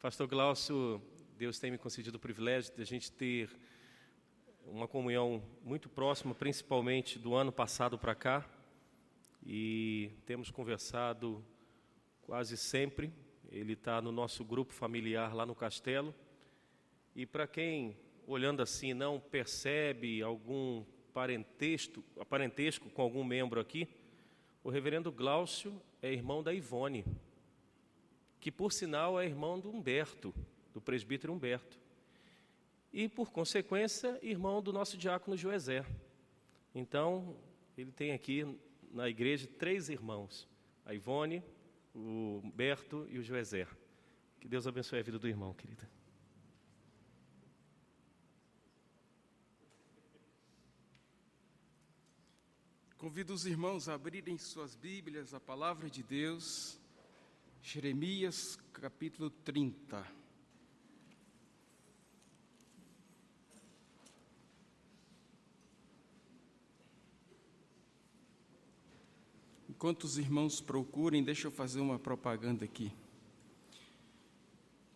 Pastor Glaucio, Deus tem me concedido o privilégio de a gente ter uma comunhão muito próxima, principalmente do ano passado para cá, e temos conversado quase sempre. Ele está no nosso grupo familiar lá no Castelo, e para quem, olhando assim, não percebe algum parentesco com algum membro aqui, o reverendo Glaucio é irmão da Ivone, que por sinal é irmão do Humberto, do presbítero Humberto, e por consequência irmão do nosso diácono Joesé. Então ele tem aqui na igreja 3 irmãos, a Ivone, o Humberto e o Joesé. Que Deus abençoe a vida do irmão, querida. Convido os irmãos a abrirem suas Bíblias, a palavra de Deus, Jeremias, capítulo 30. Enquanto os irmãos procurem, deixa eu fazer uma propaganda aqui.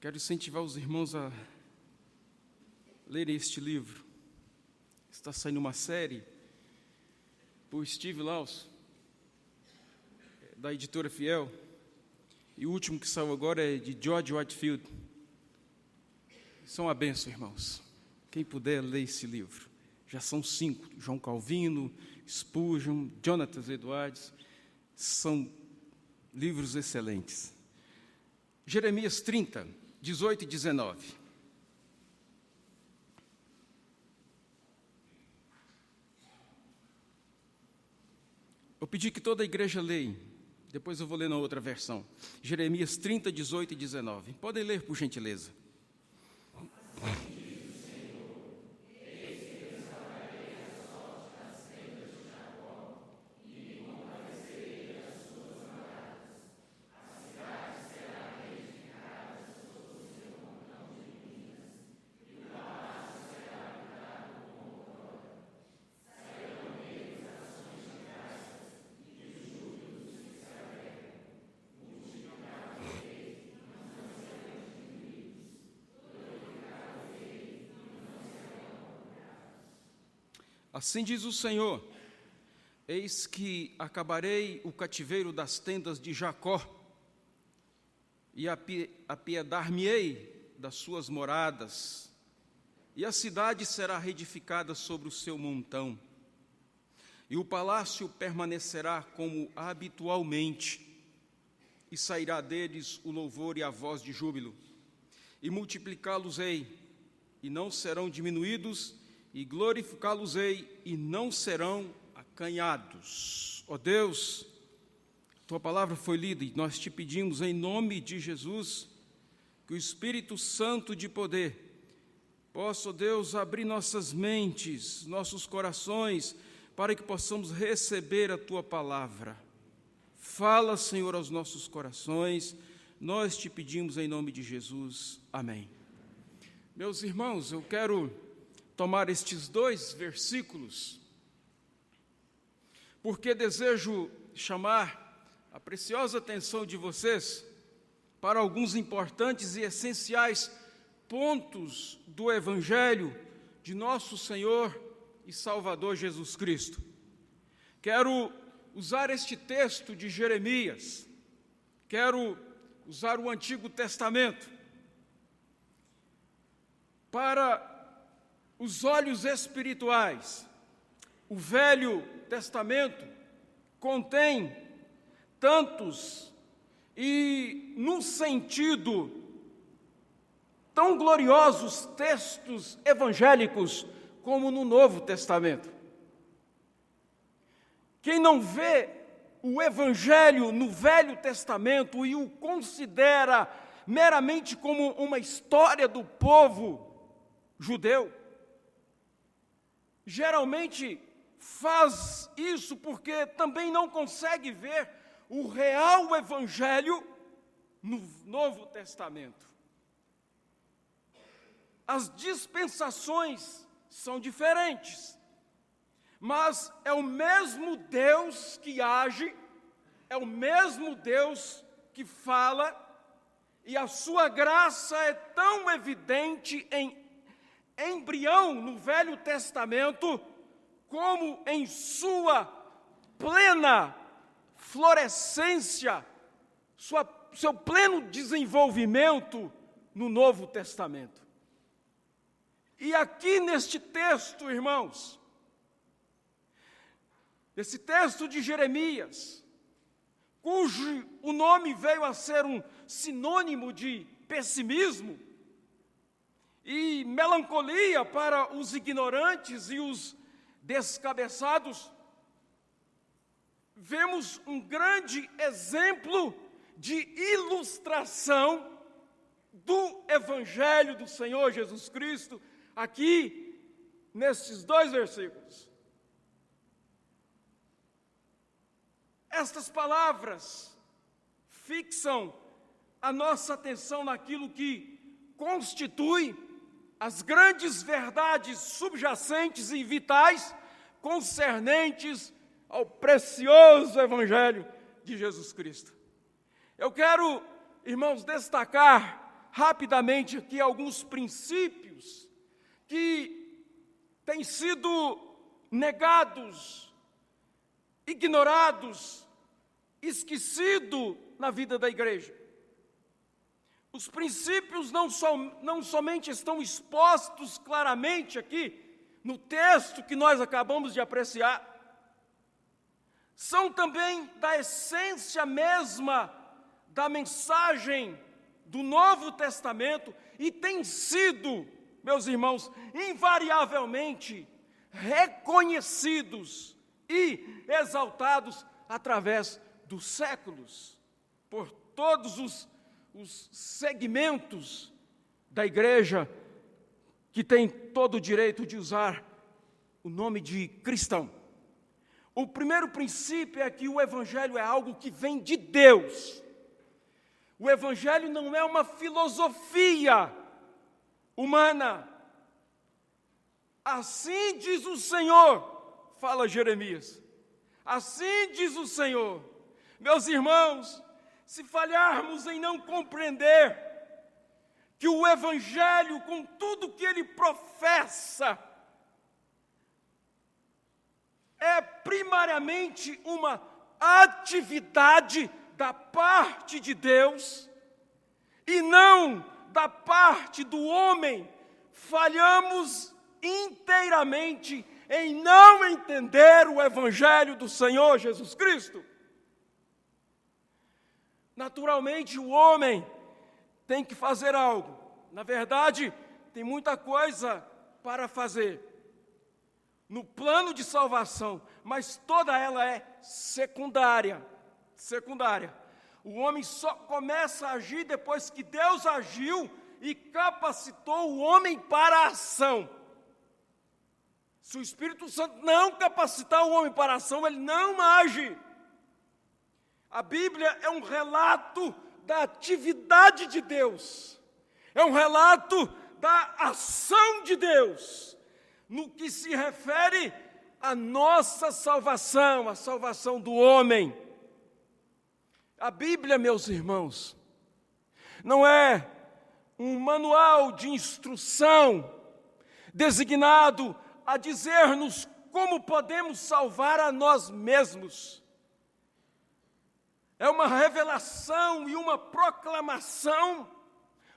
Quero incentivar os irmãos a lerem este livro. Está saindo uma série por Steve Laws, da editora Fiel, e o último que saiu agora é de George Whitefield. São uma bênção, irmãos. Quem puder, ler esse livro. Já são 5, João Calvino, Spurgeon, Jonathan Edwards, são livros excelentes. Jeremias 30, 18 e 19. Eu pedi que toda a igreja leia, depois eu vou ler na outra versão. Jeremias 30, 18 e 19. Podem ler, por gentileza. Assim diz o Senhor: eis que acabarei o cativeiro das tendas de Jacó, e apiedar-me-ei das suas moradas, e a cidade será reedificada sobre o seu montão, e o palácio permanecerá como habitualmente, e sairá deles o louvor e a voz de júbilo, e multiplicá-los-ei, e não serão diminuídos, e glorificá-los-ei, e não serão acanhados. Ó Deus, Tua palavra foi lida, e nós te pedimos, em nome de Jesus, que o Espírito Santo de poder possa, ó Deus, abrir nossas mentes, nossos corações, para que possamos receber a Tua palavra. Fala, Senhor, aos nossos corações, nós te pedimos em nome de Jesus. Amém. Meus irmãos, eu quero tomar estes 2 versículos, porque desejo chamar a preciosa atenção de vocês para alguns importantes e essenciais pontos do Evangelho de nosso Senhor e Salvador Jesus Cristo. Quero usar este texto de Jeremias, quero usar o Antigo Testamento para os olhos espirituais. O Velho Testamento contém tantos e, num sentido, tão gloriosos textos evangélicos como no Novo Testamento. Quem não vê o Evangelho no Velho Testamento e o considera meramente como uma história do povo judeu, geralmente faz isso porque também não consegue ver o real Evangelho no Novo Testamento. As dispensações são diferentes, mas é o mesmo Deus que age, é o mesmo Deus que fala, e a sua graça é tão evidente em embrião no Velho Testamento, como em sua plena florescência, seu pleno desenvolvimento no Novo Testamento. E aqui neste texto, irmãos, esse texto de Jeremias, cujo o nome veio a ser um sinônimo de pessimismo e melancolia para os ignorantes e os descabeçados, vemos um grande exemplo de ilustração do Evangelho do Senhor Jesus Cristo, aqui nestes 2 versículos. Estas palavras fixam a nossa atenção naquilo que constitui as grandes verdades subjacentes e vitais concernentes ao precioso Evangelho de Jesus Cristo. Eu quero, irmãos, destacar rapidamente aqui alguns princípios que têm sido negados, ignorados, esquecidos na vida da igreja. Os princípios não somente estão expostos claramente aqui no texto que nós acabamos de apreciar, são também da essência mesma da mensagem do Novo Testamento e têm sido, meus irmãos, invariavelmente reconhecidos e exaltados através dos séculos, por todos os segmentos da igreja que tem todo o direito de usar o nome de cristão. O primeiro princípio é que o Evangelho é algo que vem de Deus. O Evangelho não é uma filosofia humana. Assim diz o Senhor, fala Jeremias. Assim diz o Senhor. Meus irmãos, se falharmos em não compreender que o Evangelho, com tudo que ele professa, é primariamente uma atividade da parte de Deus e não da parte do homem, falhamos inteiramente em não entender o Evangelho do Senhor Jesus Cristo. Naturalmente, o homem tem que fazer algo. Na verdade, tem muita coisa para fazer no plano de salvação, mas toda ela é secundária. O homem só começa a agir depois que Deus agiu e capacitou o homem para a ação. Se o Espírito Santo não capacitar o homem para a ação, ele não age. A Bíblia é um relato da atividade de Deus, é um relato da ação de Deus, no que se refere à nossa salvação, a salvação do homem. A Bíblia, meus irmãos, não é um manual de instrução designado a dizer-nos como podemos salvar a nós mesmos. É uma revelação e uma proclamação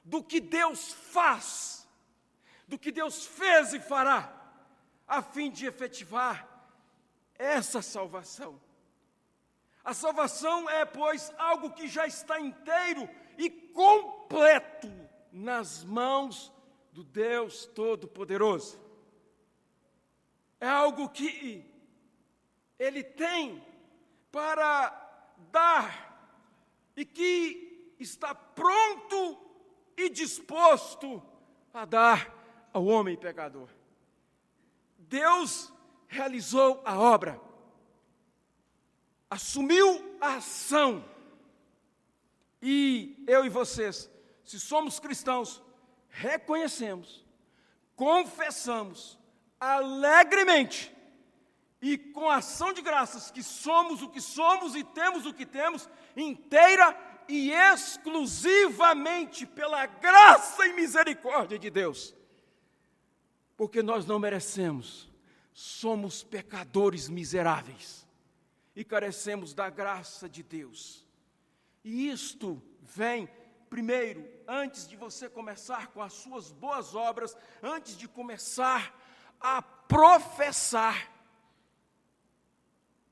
do que Deus faz, do que Deus fez e fará, a fim de efetivar essa salvação. A salvação é, pois, algo que já está inteiro e completo nas mãos do Deus Todo-Poderoso. É algo que Ele tem para dar e que está pronto e disposto a dar ao homem pecador. Deus realizou a obra, assumiu a ação, e eu e vocês, se somos cristãos, reconhecemos, confessamos alegremente e com ação de graças que somos o que somos e temos o que temos, inteira e exclusivamente pela graça e misericórdia de Deus. Porque nós não merecemos, somos pecadores miseráveis e carecemos da graça de Deus. E isto vem, primeiro, antes de você começar com as suas boas obras, antes de começar a professar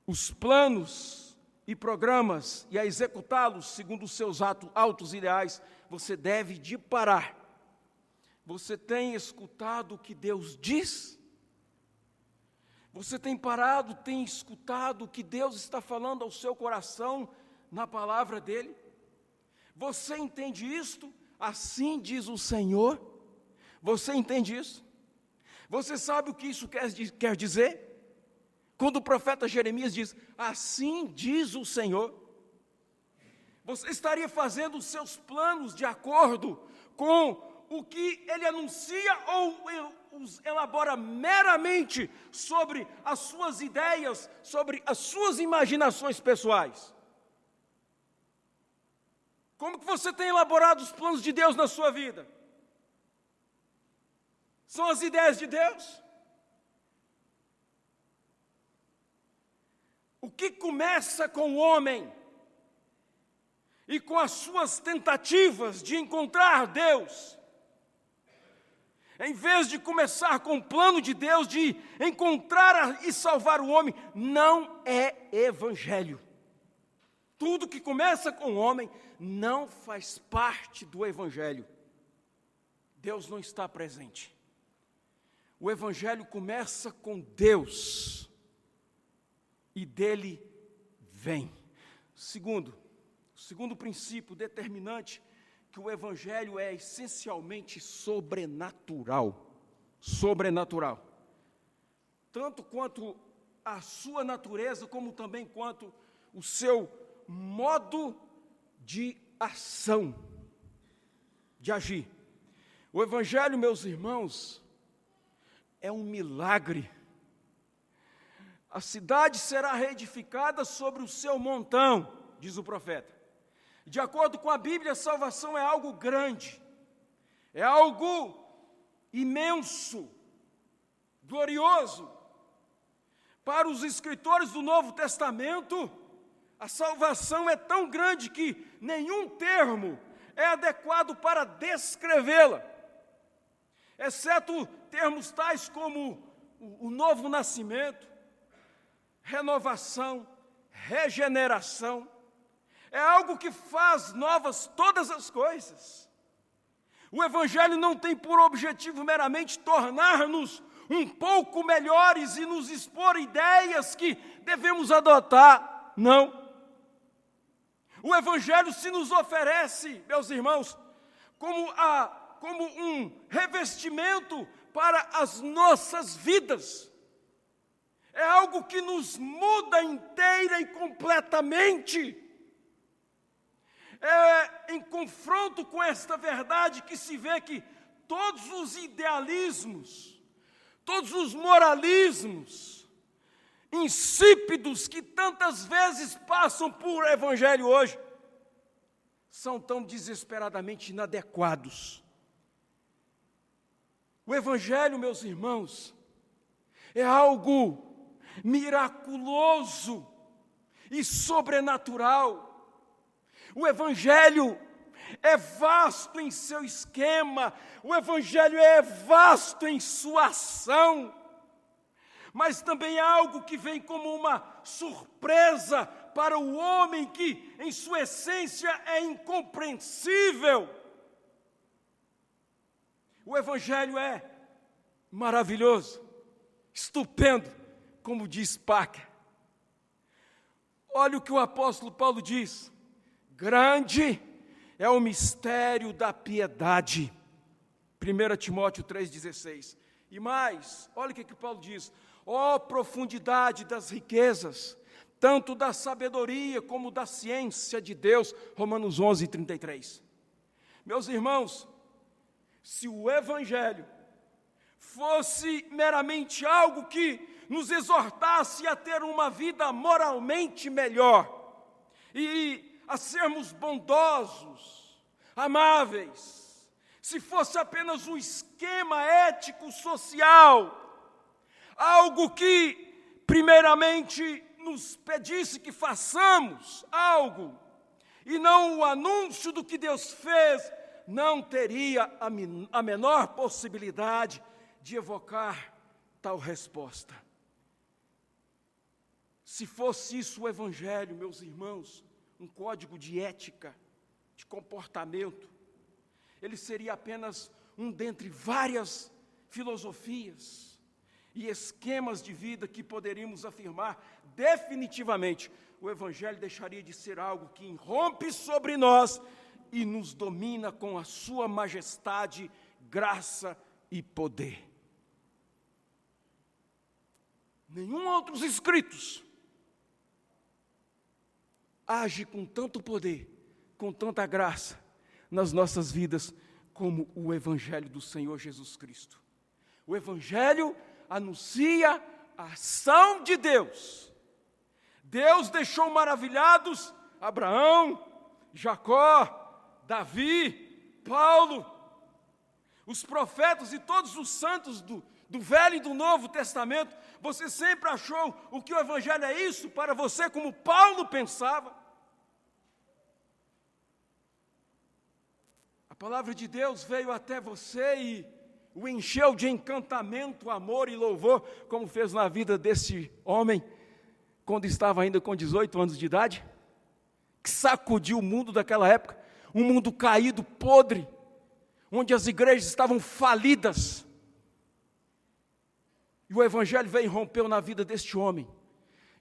os planos e programas e a executá-los segundo os seus altos ideais, você deve de parar. Você tem escutado o que Deus diz? Você tem parado, tem escutado o que Deus está falando ao seu coração na palavra dEle? Você entende isto? Assim diz o Senhor. Você entende isso? Você sabe o que isso quer dizer? Quando o profeta Jeremias diz, assim diz o Senhor, você estaria fazendo os seus planos de acordo com o que ele anuncia ou os elabora meramente sobre as suas ideias, sobre as suas imaginações pessoais? Como que você tem elaborado os planos de Deus na sua vida? São as ideias de Deus? O que começa com o homem e com as suas tentativas de encontrar Deus, em vez de começar com o plano de Deus de encontrar e salvar o homem, não é evangelho. Tudo que começa com o homem não faz parte do evangelho. Deus não está presente. O evangelho começa com Deus e dele vem. Segundo princípio determinante, que o evangelho é essencialmente sobrenatural. Sobrenatural. Tanto quanto a sua natureza, como também quanto o seu modo de ação, de agir. O evangelho, meus irmãos, é um milagre. A cidade será reedificada sobre o seu montão, diz o profeta. De acordo com a Bíblia, a salvação é algo grande, é algo imenso, glorioso. Para os escritores do Novo Testamento, a salvação é tão grande que nenhum termo é adequado para descrevê-la, exceto termos tais como o novo nascimento, renovação, regeneração. É algo que faz novas todas as coisas. O Evangelho não tem por objetivo meramente tornar-nos um pouco melhores e nos expor ideias que devemos adotar. Não. O Evangelho se nos oferece, meus irmãos, como um revestimento para as nossas vidas. É algo que nos muda inteira e completamente. É em confronto com esta verdade que se vê que todos os idealismos, todos os moralismos insípidos que tantas vezes passam por evangelho hoje, são tão desesperadamente inadequados. O evangelho, meus irmãos, é algo miraculoso e sobrenatural. O evangelho é vasto em seu esquema, o evangelho é vasto em sua ação, mas também é algo que vem como uma surpresa para o homem que, em sua essência, é incompreensível. O evangelho é maravilhoso, estupendo, como diz Packer. Olha o que o apóstolo Paulo diz: grande é o mistério da piedade. 1 Timóteo 3,16. E mais, olha o que Paulo diz: ó profundidade das riquezas, tanto da sabedoria como da ciência de Deus. Romanos 11:33. Meus irmãos, se o evangelho fosse meramente algo que nos exortasse a ter uma vida moralmente melhor e a sermos bondosos, amáveis, se fosse apenas um esquema ético-social, algo que, primeiramente, nos pedisse que façamos algo, e não o anúncio do que Deus fez, não teria a menor possibilidade de evocar tal resposta. Se fosse isso o Evangelho, meus irmãos, um código de ética, de comportamento, ele seria apenas um dentre várias filosofias e esquemas de vida que poderíamos afirmar definitivamente. O Evangelho deixaria de ser algo que irrompe sobre nós e nos domina com a sua majestade, graça e poder. Nenhum outros escritos age com tanto poder, com tanta graça nas nossas vidas como o Evangelho do Senhor Jesus Cristo. O Evangelho anuncia a ação de Deus. Deus deixou maravilhados Abraão, Jacó, Davi, Paulo, os profetas e todos os santos do Velho e do Novo Testamento. Você sempre achou o que o Evangelho é isso para você, como Paulo pensava? A palavra de Deus veio até você e o encheu de encantamento, amor e louvor, como fez na vida desse homem, quando estava ainda com 18 anos de idade, que sacudiu o mundo daquela época, um mundo caído, podre, onde as igrejas estavam falidas. E o Evangelho veio e rompeu na vida deste homem.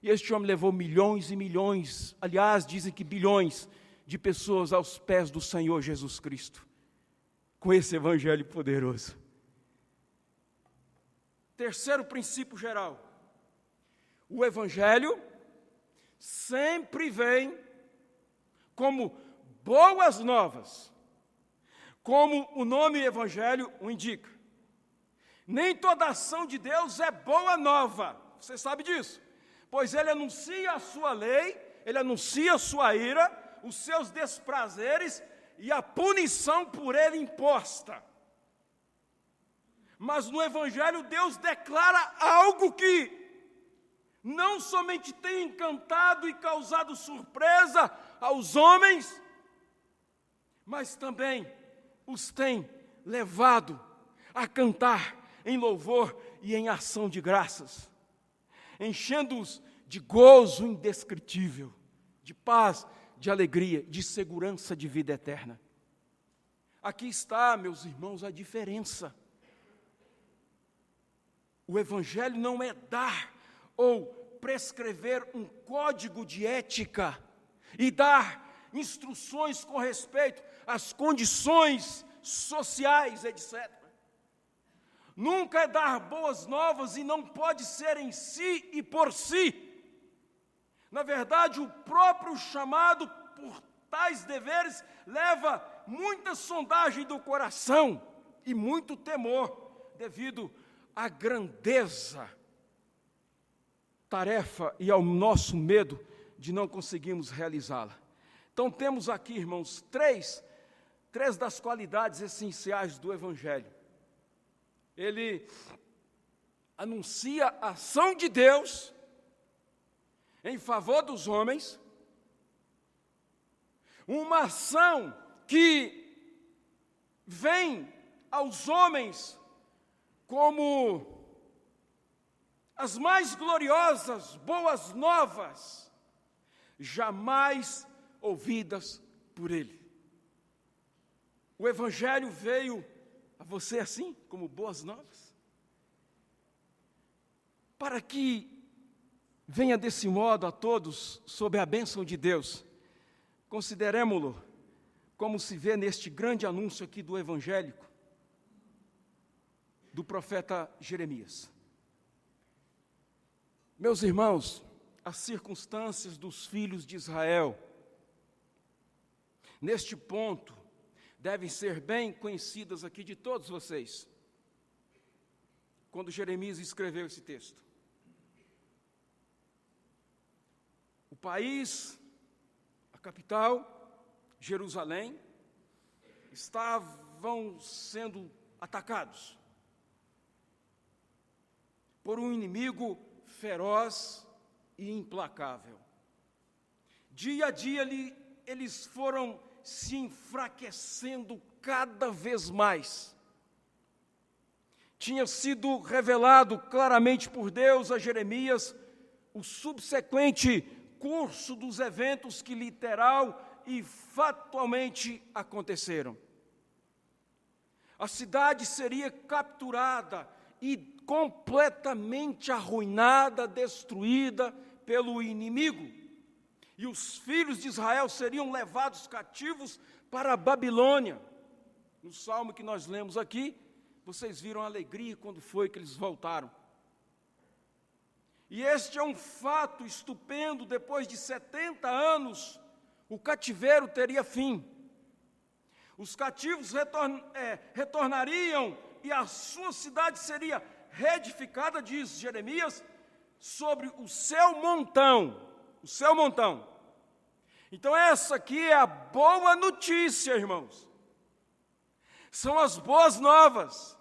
E este homem levou milhões e milhões, aliás, dizem que bilhões de pessoas aos pés do Senhor Jesus Cristo, com esse Evangelho poderoso. Terceiro princípio geral: o Evangelho sempre vem como boas novas, como o nome Evangelho o indica. Nem toda ação de Deus é boa nova, você sabe disso, pois Ele anuncia a sua lei, Ele anuncia a sua ira, os seus desprazeres e a punição por Ele imposta. Mas no Evangelho Deus declara algo que não somente tem encantado e causado surpresa aos homens, mas também os tem levado a cantar em louvor e em ação de graças, enchendo-os de gozo indescritível, de paz, de alegria, de segurança de vida eterna. Aqui está, meus irmãos, a diferença. O Evangelho não é dar ou prescrever um código de ética e dar instruções com respeito às condições sociais, etc. Nunca é dar boas novas e não pode ser em si e por si. Na verdade, o próprio chamado por tais deveres leva muita sondagem do coração e muito temor, devido à grandeza, tarefa e ao nosso medo de não conseguirmos realizá-la. Então temos aqui, irmãos, três das qualidades essenciais do Evangelho. Ele anuncia a ação de Deus em favor dos homens, uma ação que vem aos homens como as mais gloriosas boas novas, jamais ouvidas por Ele. O Evangelho veio a você assim, como boas novas, para que venha desse modo a todos, sob a bênção de Deus. Consideremo-lo como se vê neste grande anúncio aqui do evangélico, do profeta Jeremias. Meus irmãos, as circunstâncias dos filhos de Israel, neste ponto, devem ser bem conhecidas aqui de todos vocês, quando Jeremias escreveu esse texto. O país, a capital, Jerusalém, estavam sendo atacados por um inimigo feroz e implacável. Dia a dia eles foram se enfraquecendo cada vez mais. Tinha sido revelado claramente por Deus a Jeremias o subsequente curso dos eventos que literal e factualmente aconteceram. A cidade seria capturada e completamente arruinada, destruída pelo inimigo. E os filhos de Israel seriam levados cativos para a Babilônia. No salmo que nós lemos aqui, vocês viram a alegria quando foi que eles voltaram. E este é um fato estupendo. Depois de 70 anos, o cativeiro teria fim. Os cativos retornariam e a sua cidade seria reedificada, diz Jeremias, sobre o seu montão. O seu montão. Então essa aqui é a boa notícia, irmãos. São as boas novas.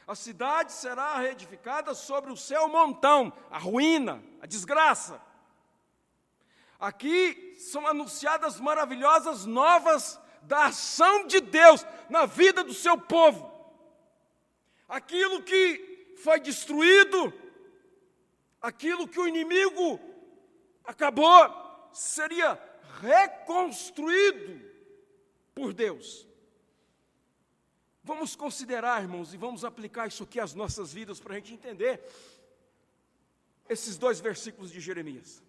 A cidade será reedificada sobre o seu montão, a ruína, a desgraça. Aqui são anunciadas maravilhosas novas da ação de Deus na vida do seu povo. Aquilo que foi destruído, aquilo que o inimigo acabou, seria reconstruído por Deus. Vamos considerar, irmãos, e vamos aplicar isso aqui às nossas vidas para a gente entender esses 2 versículos de Jeremias.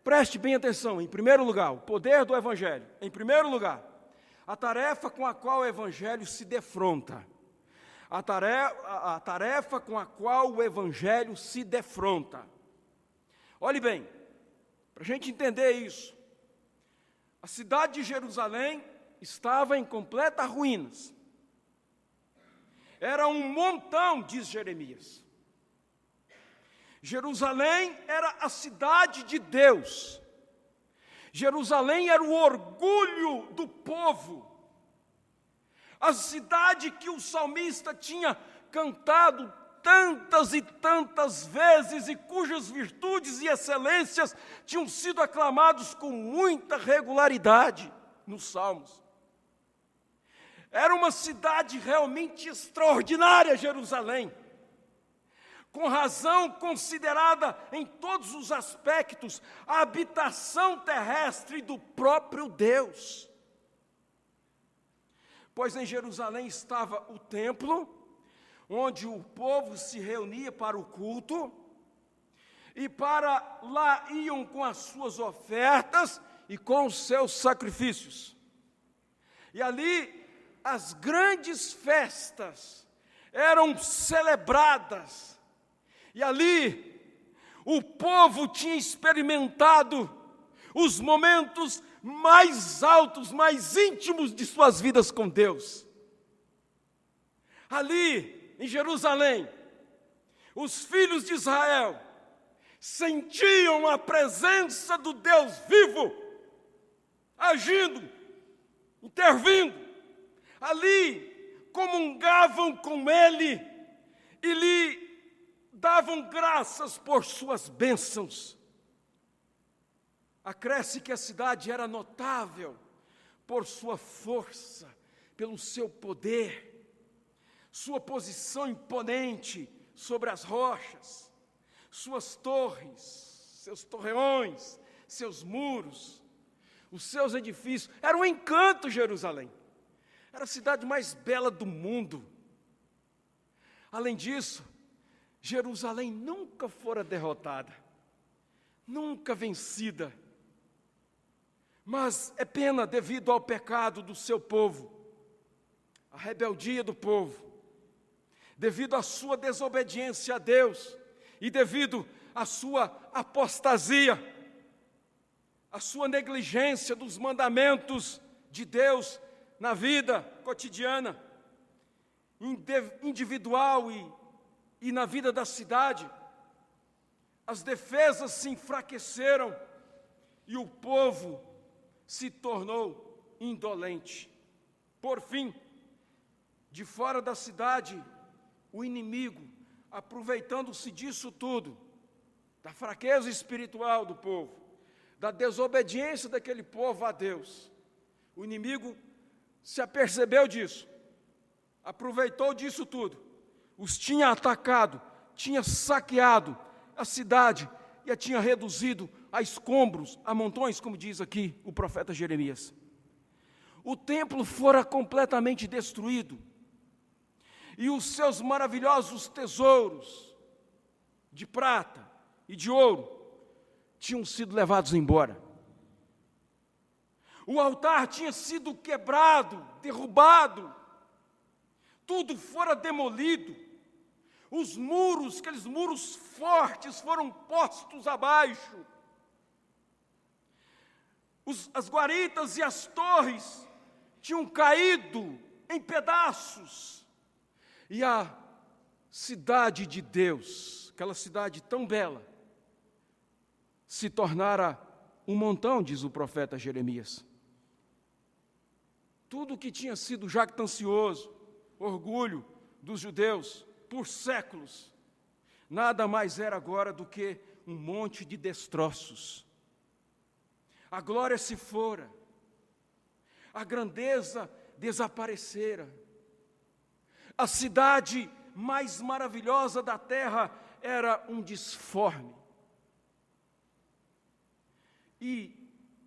Preste bem atenção. Em primeiro lugar, o poder do Evangelho. Em primeiro lugar, a tarefa com a qual o Evangelho se defronta. A tarefa com a qual o Evangelho se defronta. Olhe bem, para a gente entender isso, a cidade de Jerusalém estava em completa ruínas. Era um montão, diz Jeremias. Jerusalém era a cidade de Deus. Jerusalém era o orgulho do povo. A cidade que o salmista tinha cantado tantas e tantas vezes e cujas virtudes e excelências tinham sido aclamados com muita regularidade nos salmos. Era uma cidade realmente extraordinária, Jerusalém, com razão considerada em todos os aspectos a habitação terrestre do próprio Deus. Pois em Jerusalém estava o templo, onde o povo se reunia para o culto, e para lá iam com as suas ofertas e com os seus sacrifícios. E ali as grandes festas eram celebradas, e ali o povo tinha experimentado os momentos mais altos, mais íntimos de suas vidas com Deus. Ali, em Jerusalém, os filhos de Israel sentiam a presença do Deus vivo, agindo, intervindo. Ali comungavam com Ele e lhe davam graças por suas bênçãos. Acresce que a cidade era notável por sua força, pelo seu poder, sua posição imponente sobre as rochas, suas torres, seus torreões, seus muros, os seus edifícios. Era um encanto, Jerusalém. Era a cidade mais bela do mundo. Além disso, Jerusalém nunca fora derrotada, nunca vencida. Mas é pena devido ao pecado do seu povo, a rebeldia do povo, devido à sua desobediência a Deus e devido à sua apostasia, à sua negligência dos mandamentos de Deus na vida cotidiana, individual e na vida da cidade. As defesas se enfraqueceram e o povo se tornou indolente. Por fim, de fora da cidade, o inimigo, aproveitando-se disso tudo, da fraqueza espiritual do povo, da desobediência daquele povo a Deus, o inimigo se apercebeu disso, aproveitou disso tudo, os tinha atacado, tinha saqueado a cidade e a tinha reduzido a escombros, a montões, como diz aqui o profeta Jeremias. O templo fora completamente destruído e os seus maravilhosos tesouros de prata e de ouro tinham sido levados embora. O altar tinha sido quebrado, derrubado, tudo fora demolido. Os muros, aqueles muros fortes, foram postos abaixo. As guaritas e as torres tinham caído em pedaços. E a cidade de Deus, aquela cidade tão bela, se tornara um montão, diz o profeta Jeremias. Tudo que tinha sido jactancioso, orgulho dos judeus, por séculos, nada mais era agora do que um monte de destroços. A glória se fora, a grandeza desaparecera, a cidade mais maravilhosa da terra era um disforme e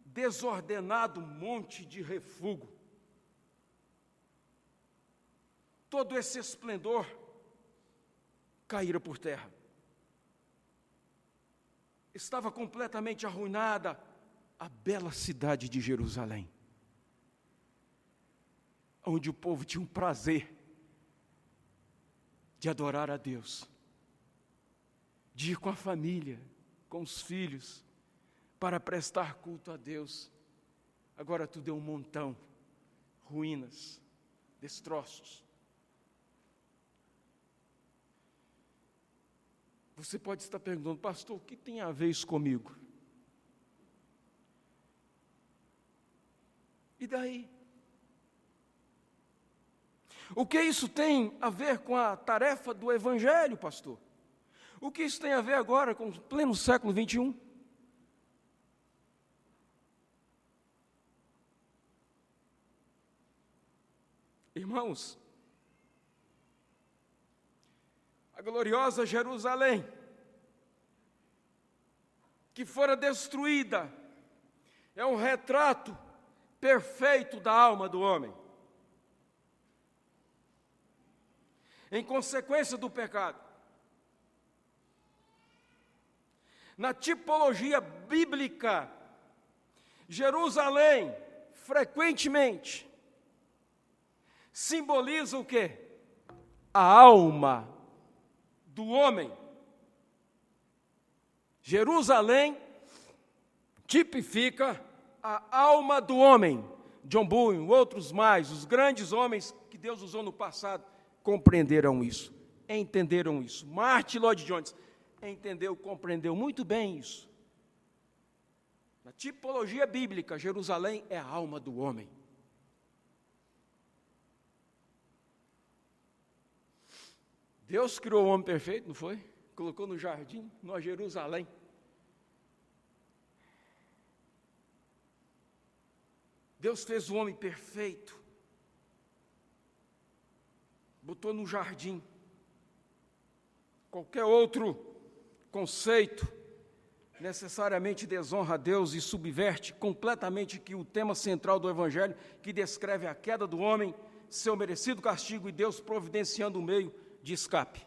desordenado monte de refúgio. Todo esse esplendor caíra por terra. Estava completamente arruinada a bela cidade de Jerusalém, onde o povo tinha um prazer de adorar a Deus, de ir com a família, com os filhos, para prestar culto a Deus. Agora tudo é um montão, ruínas, destroços. Você pode estar perguntando, pastor, o que tem a ver isso comigo? E daí? O que isso tem a ver com a tarefa do Evangelho, pastor? O que isso tem a ver agora com o pleno século XXI? Irmãos, a gloriosa Jerusalém, que fora destruída, é um retrato perfeito da alma do homem. Em consequência do pecado. Na tipologia bíblica, Jerusalém, frequentemente, simboliza o quê? A alma do homem. Jerusalém tipifica a alma do homem. John Bunyan, outros mais, os grandes homens que Deus usou no passado, compreenderam isso, entenderam isso. Martin Lloyd Jones entendeu, compreendeu muito bem isso. Na tipologia bíblica, Jerusalém é a alma do homem. Deus criou o homem perfeito, não foi? Colocou no jardim, numa Jerusalém. Deus fez o homem perfeito. Botou no jardim. Qualquer outro conceito necessariamente desonra a Deus e subverte completamente que o tema central do Evangelho, que descreve a queda do homem, seu merecido castigo e Deus providenciando o meio de escape.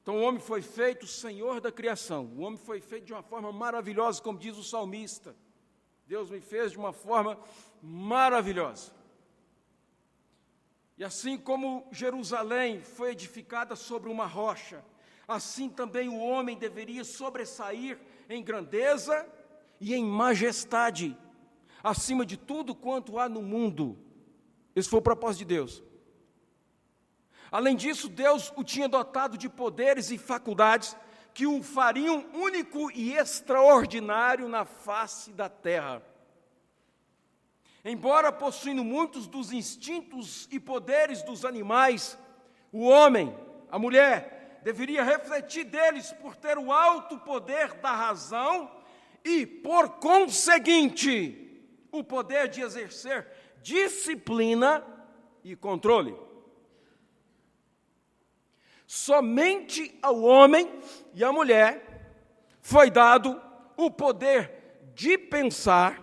Então o homem foi feito Senhor da criação, o homem foi feito de uma forma maravilhosa, como diz o salmista. Deus me fez de uma forma maravilhosa. E assim como Jerusalém foi edificada sobre uma rocha, assim também o homem deveria sobressair em grandeza e em majestade, acima de tudo quanto há no mundo. Esse foi o propósito de Deus. Além disso, Deus o tinha dotado de poderes e faculdades que o fariam único e extraordinário na face da terra. Embora possuindo muitos dos instintos e poderes dos animais, o homem, a mulher, deveria refletir deles por ter o alto poder da razão e, por conseguinte, o poder de exercer disciplina e controle. Somente ao homem e à mulher foi dado o poder de pensar,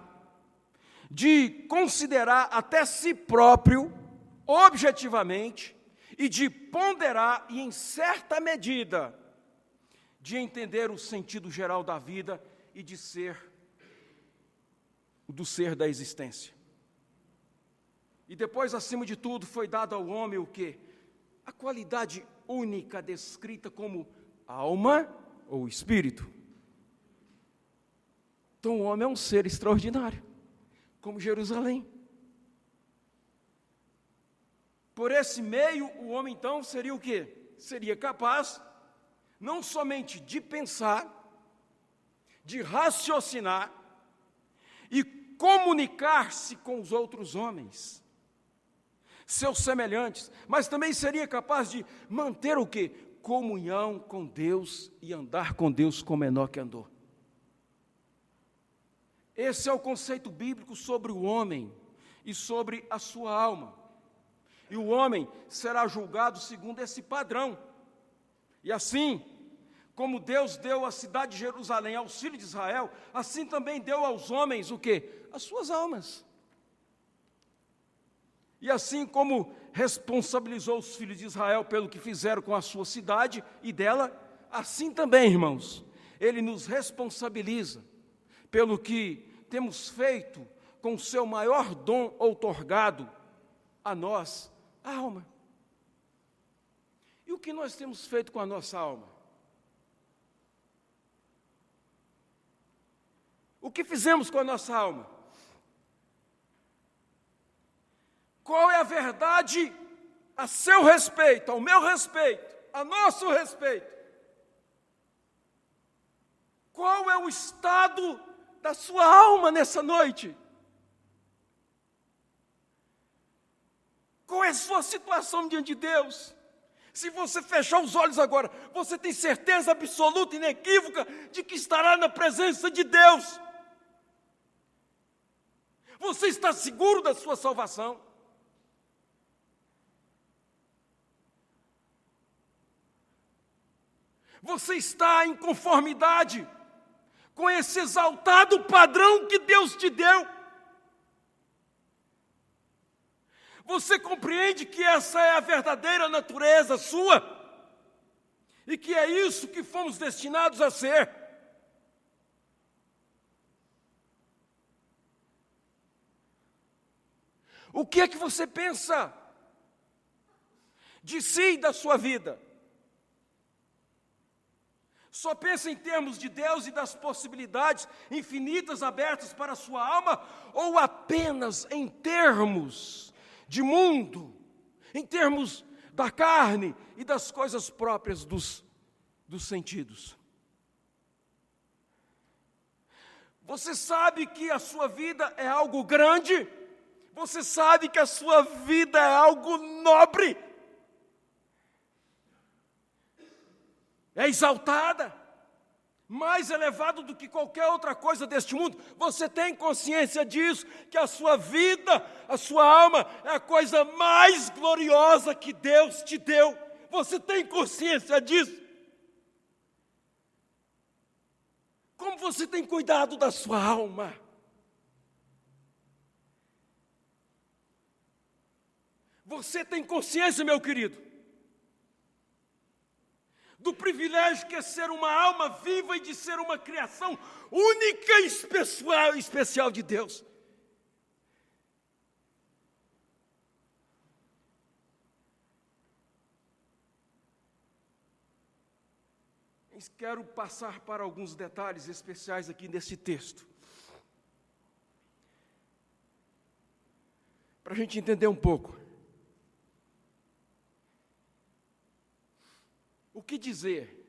de considerar até si próprio, objetivamente, e de ponderar e, em certa medida, de entender o sentido geral da vida e de ser, do ser da existência. E depois, acima de tudo, foi dado ao homem o quê? A qualidade única descrita como alma ou espírito. Então o homem é um ser extraordinário, como Jerusalém. Por esse meio, o homem então seria o quê? Seria capaz não somente de pensar, de raciocinar e comunicar-se com os outros homens, seus semelhantes, mas também seria capaz de manter o quê? Comunhão com Deus e andar com Deus como Enoque andou. Esse é o conceito bíblico sobre o homem e sobre a sua alma. E o homem será julgado segundo esse padrão. E assim, como Deus deu à cidade de Jerusalém aos filhos de Israel, assim também deu aos homens o quê? As suas almas. E assim como responsabilizou os filhos de Israel pelo que fizeram com a sua cidade e dela, assim também, irmãos, Ele nos responsabiliza pelo que temos feito com o seu maior dom outorgado a nós, a alma. E o que nós temos feito com a nossa alma? O que fizemos com a nossa alma? Qual é a verdade a seu respeito, ao meu respeito, a nosso respeito? Qual é o estado da sua alma nessa noite? Qual é a sua situação diante de Deus? Se você fechar os olhos agora, você tem certeza absoluta e inequívoca de que estará na presença de Deus. Você está seguro da sua salvação? Você está em conformidade com esse exaltado padrão que Deus te deu? Você compreende que essa é a verdadeira natureza sua? E que é isso que fomos destinados a ser? O que é que você pensa de si e da sua vida? Só pensa em termos de Deus e das possibilidades infinitas abertas para a sua alma, ou apenas em termos de mundo, em termos da carne e das coisas próprias dos sentidos? Você sabe que a sua vida é algo grande? Você sabe que a sua vida é algo nobre? É exaltada, mais elevado do que qualquer outra coisa deste mundo. Você tem consciência disso, que a sua vida, a sua alma é a coisa mais gloriosa que Deus te deu. Você tem consciência disso? Como você tem cuidado da sua alma? Você tem consciência, meu querido, do privilégio que é ser uma alma viva e de ser uma criação única e especial de Deus? Quero passar para alguns detalhes especiais aqui nesse texto, para a gente entender um pouco. O que dizer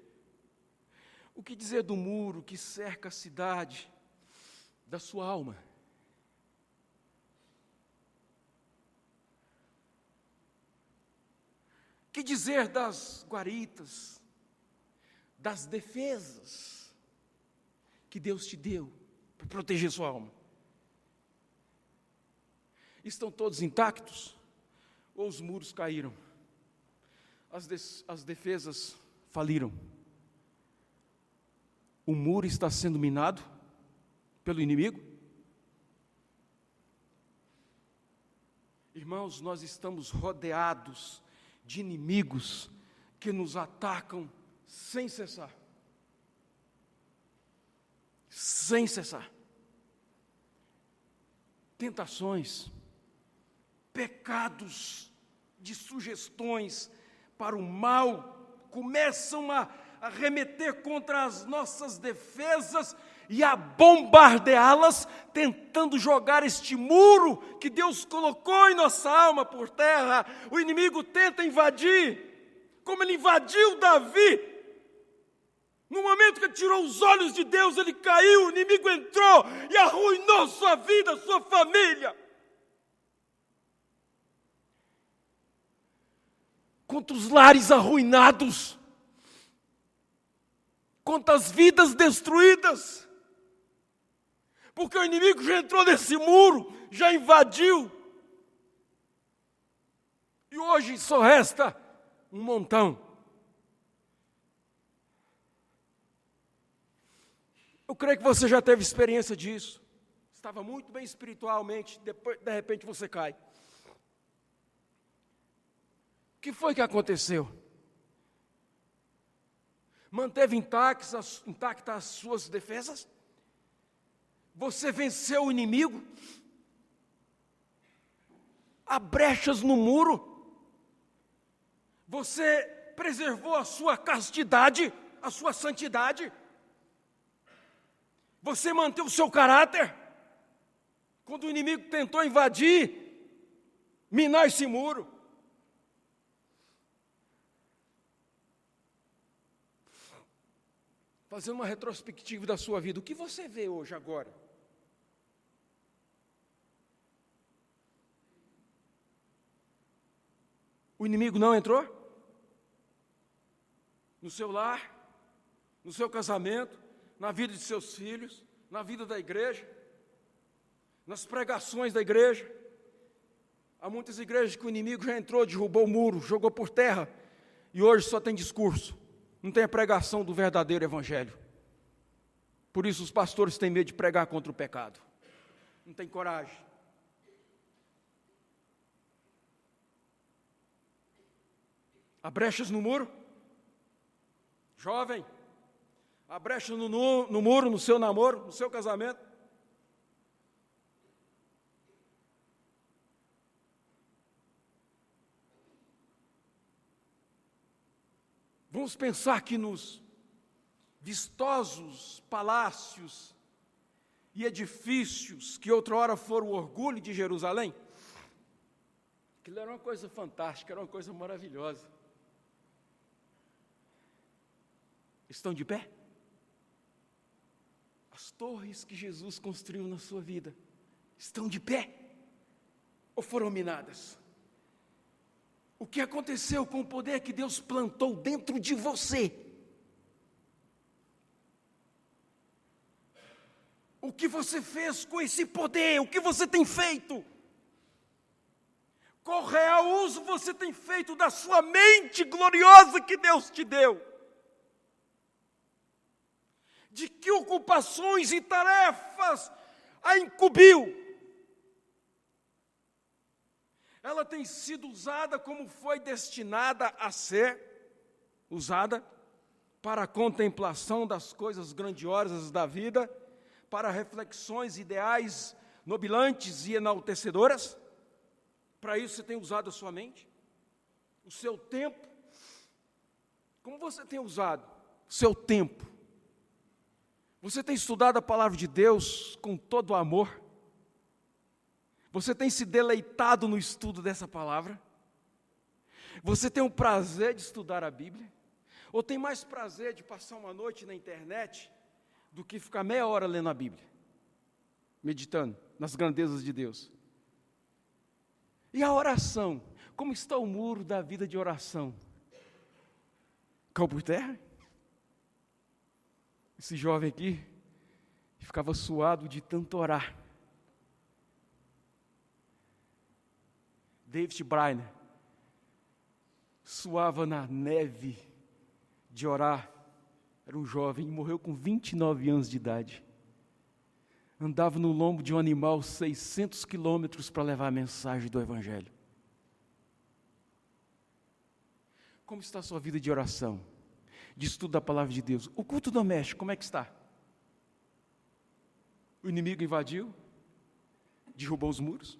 O que dizer do muro que cerca a cidade da sua alma? O que dizer das guaritas, das defesas que Deus te deu para proteger sua alma? Estão todos intactos? Ou os muros caíram? As defesas faliram? O muro está sendo minado pelo inimigo? Irmãos, nós estamos rodeados de inimigos que nos atacam sem cessar. Sem cessar. Tentações, pecados de sugestões para o mal começam a remeter contra as nossas defesas e a bombardeá-las, tentando jogar este muro que Deus colocou em nossa alma por terra. O inimigo tenta invadir, como ele invadiu Davi. No momento que ele tirou os olhos de Deus, ele caiu, o inimigo entrou e arruinou sua vida, sua família. Quantos lares arruinados, quantas vidas destruídas, porque o inimigo já entrou nesse muro, já invadiu, e hoje só resta um montão. Eu creio que você já teve experiência disso, estava muito bem espiritualmente, depois de repente você cai. O que foi que aconteceu? Manteve intactas as suas defesas? Você venceu o inimigo? Há brechas no muro? Você preservou a sua castidade, a sua santidade? Você manteve o seu caráter? Quando o inimigo tentou invadir, minar esse muro? Fazendo uma retrospectiva da sua vida, o que você vê hoje, agora? O inimigo não entrou? No seu lar, no seu casamento, na vida de seus filhos, na vida da igreja, nas pregações da igreja. Há muitas igrejas que o inimigo já entrou, derrubou o muro, jogou por terra, e hoje só tem discurso. Não tem a pregação do verdadeiro evangelho. Por isso os pastores têm medo de pregar contra o pecado. Não tem coragem. Há brechas no muro? Jovem, há brechas no muro, no seu namoro, no seu casamento? Vamos pensar que nos vistosos palácios e edifícios que outrora foram o orgulho de Jerusalém, aquilo era uma coisa fantástica, era uma coisa maravilhosa. Estão de pé? As torres que Jesus construiu na sua vida estão de pé? Ou foram minadas? O que aconteceu com o poder que Deus plantou dentro de você? O que você fez com esse poder? O que você tem feito? Qual real uso você tem feito da sua mente gloriosa que Deus te deu? De que ocupações e tarefas a incumbiu? Ela tem sido usada como foi destinada a ser usada para a contemplação das coisas grandiosas da vida, para reflexões ideais nobilantes e enaltecedoras? Para isso você tem usado a sua mente, o seu tempo. Como você tem usado o seu tempo? Você tem estudado a palavra de Deus com todo o amor? Você tem se deleitado no estudo dessa palavra? Você tem o prazer de estudar a Bíblia? Ou tem mais prazer de passar uma noite na internet do que ficar meia hora lendo a Bíblia, meditando nas grandezas de Deus? E a oração? Como está o muro da vida de oração? Caiu por terra? Esse jovem aqui ficava suado de tanto orar. David Brainer suava na neve de orar. Era um jovem e morreu com 29 anos de idade. Andava no lombo de um animal 600 quilômetros para levar a mensagem do Evangelho. Como está a sua vida de oração? De estudo da palavra de Deus? O culto doméstico, como é que está? O inimigo invadiu? Derrubou os muros?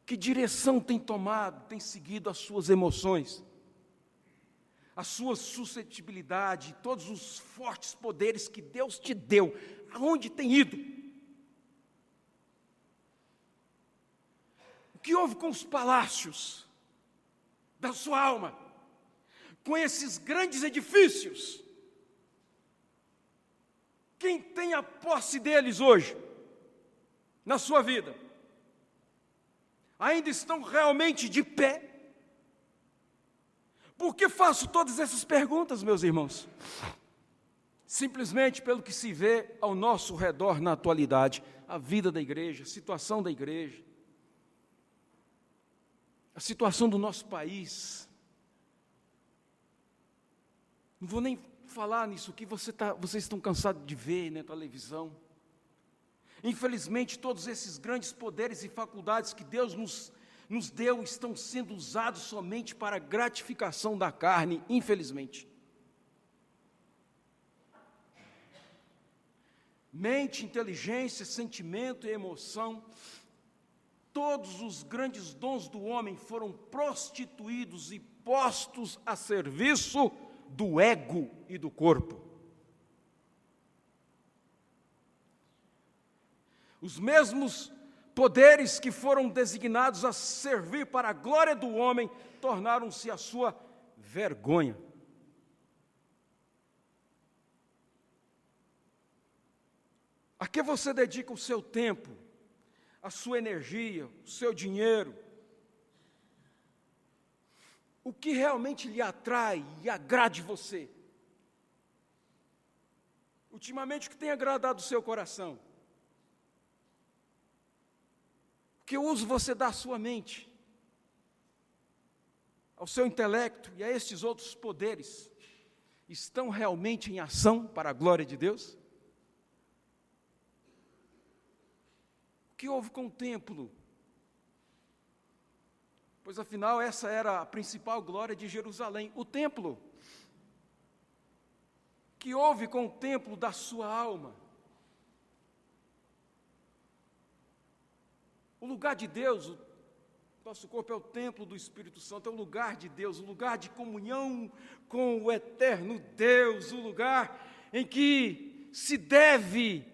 Que direção tem tomado, tem seguido as suas emoções, a sua suscetibilidade, todos os fortes poderes que Deus te deu, aonde tem ido? O que houve com os palácios da sua alma, com esses grandes edifícios? Quem tem a posse deles hoje, na sua vida? Ainda estão realmente de pé? Por que faço todas essas perguntas, meus irmãos? Simplesmente pelo que se vê ao nosso redor na atualidade, a vida da igreja, a situação da igreja, a situação do nosso país. Não vou nem falar nisso que vocês estão cansados de ver na televisão. Infelizmente, todos esses grandes poderes e faculdades que Deus nos deu estão sendo usados somente para a gratificação da carne, infelizmente. Mente, inteligência, sentimento e emoção, todos os grandes dons do homem foram prostituídos e postos a serviço do ego e do corpo. Os mesmos poderes que foram designados a servir para a glória do homem tornaram-se a sua vergonha. A que você dedica o seu tempo, a sua energia, o seu dinheiro? O que realmente lhe atrai e agrade você? Ultimamente, o que tem agradado o seu coração? Que uso você dá à sua mente, ao seu intelecto e a estes outros poderes? Estão realmente em ação para a glória de Deus? O que houve com o templo? Pois afinal essa era a principal glória de Jerusalém, o templo. O que houve com o templo da sua alma? O lugar de Deus, o nosso corpo é o templo do Espírito Santo, é o lugar de Deus, o lugar de comunhão com o eterno Deus, o lugar em que se deve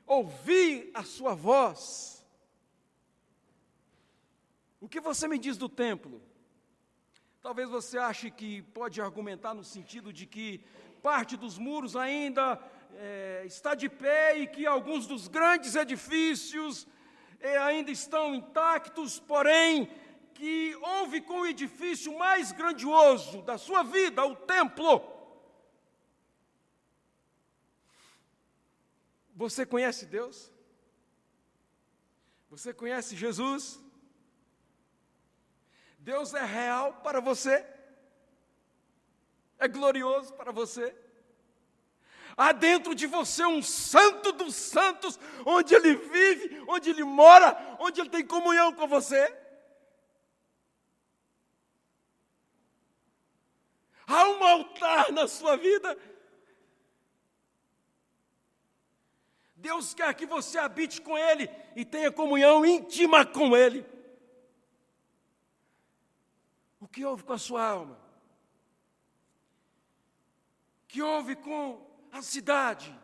ouvir a sua voz. O que você me diz do templo? Talvez você ache que pode argumentar no sentido de que parte dos muros ainda está de pé e que alguns dos grandes edifícios ainda estão intactos, porém, que houve com o edifício mais grandioso da sua vida, o templo. Você conhece Deus? Você conhece Jesus? Deus é real para você? É glorioso para você? Há dentro de você um santo dos santos, onde ele vive, onde ele mora, onde ele tem comunhão com você. Há um altar na sua vida. Deus quer que você habite com ele e tenha comunhão íntima com ele. O que houve com a sua alma? O que houve com a cidade?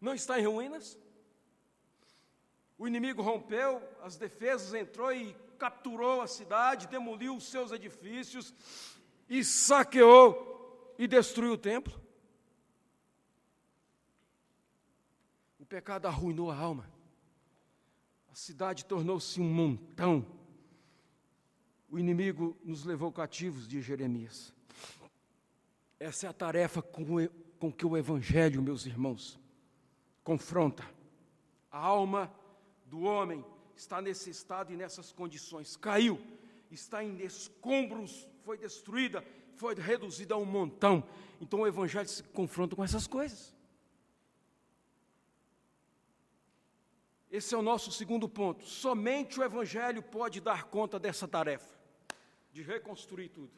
não está em ruínas? O inimigo rompeu, as defesas entrou e capturou a cidade, demoliu os seus edifícios e saqueou e destruiu o templo. O pecado arruinou a alma. A cidade tornou-se um montão. O inimigo nos levou cativos, diz Jeremias. Essa é a tarefa com que o Evangelho, meus irmãos, confronta. A alma do homem está nesse estado e nessas condições. Caiu, está em escombros, foi destruída, foi reduzida a um montão. Então o Evangelho se confronta com essas coisas. Esse é o nosso segundo ponto. Somente o Evangelho pode dar conta dessa tarefa, de reconstruir tudo.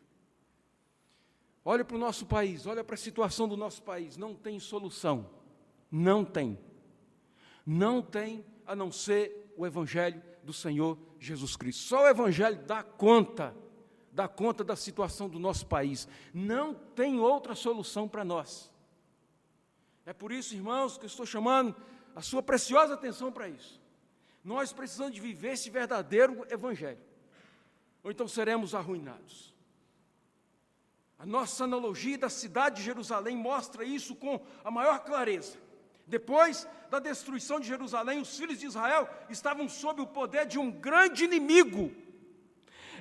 Olha para o nosso país, olha para a situação do nosso país. Não tem solução. Não tem. Não tem, a não ser o Evangelho do Senhor Jesus Cristo. Só o Evangelho dá conta da situação do nosso país. Não tem outra solução para nós. É por isso, irmãos, que eu estou chamando a sua preciosa atenção para isso. Nós precisamos de viver esse verdadeiro Evangelho, ou então seremos arruinados. A nossa analogia da cidade de Jerusalém mostra isso com a maior clareza. Depois da destruição de Jerusalém, os filhos de Israel estavam sob o poder de um grande inimigo.